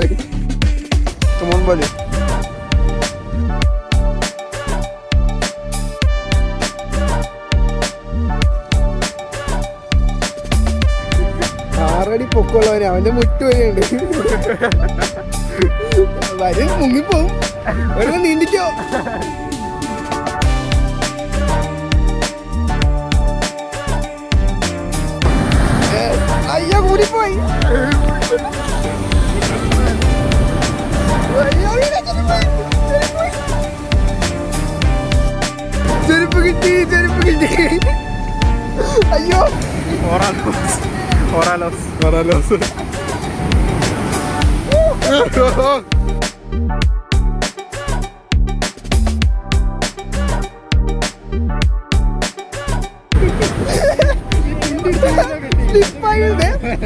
Come on, buddy. ആറടി പൊക്കമുള്ളവന് അവന്റെ മുട്ട് വരെയുണ്ട്. വരും മുങ്ങിപ്പോവും. വെറുതെ നീന്തിക്കോ. അയ്യോ കൂടിപ്പോയി. ചെരുപ്പ് കിട്ടി, ചെരുപ്പ് കിട്ടി. അയ്യോ ഒറാലോസ്.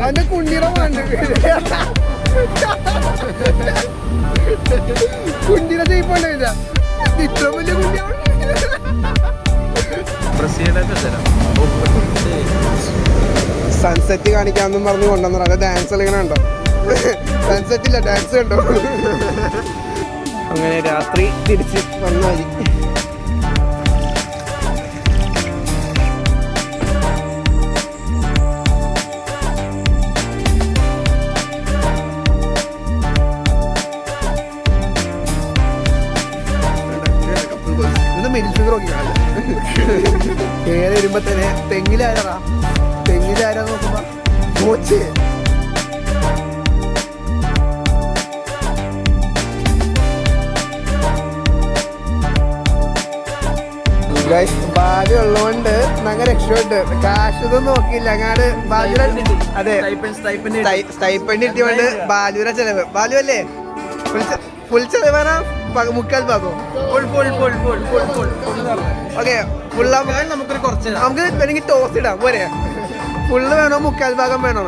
അവന്റെ കുണ്ടിയുടെ വേണ്ട കുണ്ടിയുടെ ചെയ്യണ്ട ഇത്ര വലിയ കുണ്ടിയാണ്. സൺസെറ്റ് കാണിക്കാന്നും പറഞ്ഞ് കൊണ്ടുവന്നു. അത് ഡാൻസ് കളിക്കണ ഉണ്ടോ? സൺസെറ്റ് ഇല്ല, ഡാൻസ് കണ്ടോ? അങ്ങനെ രാത്രി തിരിച്ച് വന്ന വഴി നേരെ വരുമ്പോ തന്നെ തെങ്ങിലാരാ നോക്കുമ്പോ കോച്ച്. ബാല്യം ഉള്ളതുകൊണ്ട് ഞങ്ങൾ രക്ഷപ്പെട്ട് കാശൊന്നും നോക്കിയില്ല. അങ്ങാട് ബാലുര അതെ സ്റ്റൈപ്പൻഡ് കിട്ടിയോണ്ട് ബാലുര ചെലവ്. ബാലു അല്ലേ ഫുൾ ചെലവാണ്? മുക്കാൽ ഭാഗം ഓക്കെ. നമുക്കൊരു കുറച്ച് നമുക്ക് വേണമെങ്കിൽ ടോസ് ഇടാം പോരെ? ഫുള്ള് വേണോ മുക്കാൽ ഭാഗം വേണോ?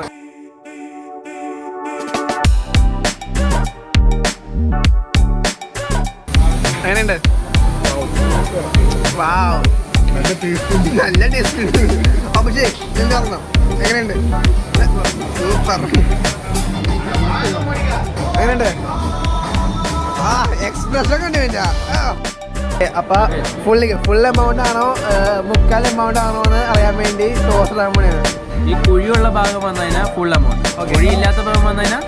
എങ്ങനെയുണ്ട്? നല്ല ടേസ്റ്റ് ഉണ്ട്. പക്ഷേ എന്ത് പറഞ്ഞോ? എങ്ങനെയുണ്ട്? സൂപ്പർ. എങ്ങനെയുണ്ട്? എക്സ്പ്രഷൻ കണ്ടുപിടിച്ച. അപ്പൊ ഫുൾ എമൗണ്ട് ആണോ മുക്കാൽ എമൗണ്ട് ആണോ എന്ന് അറിയാൻ വേണ്ടി ടോസ് ഇടാൻ വേണ്ടിയാണ്. ഈ കുഴിയുള്ള ഭാഗം വന്നു കഴിഞ്ഞാൽ ഫുൾ എമൗണ്ട്, കുഴിയില്ലാത്ത ഭാഗം വന്നു കഴിഞ്ഞാൽ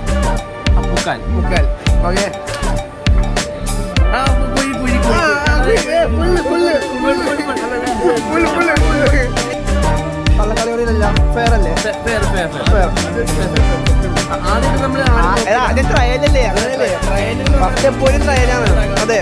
മുക്കാൽ. ഓക്കെ. കള്ളക്കളികളിലല്ല ഫെയർ അല്ലേ? ആദ്യം ട്രയലല്ലേ? അങ്ങനെയല്ലേ? ഫസ്റ്റ് എപ്പോഴും ട്രയലാണ്. അതെ.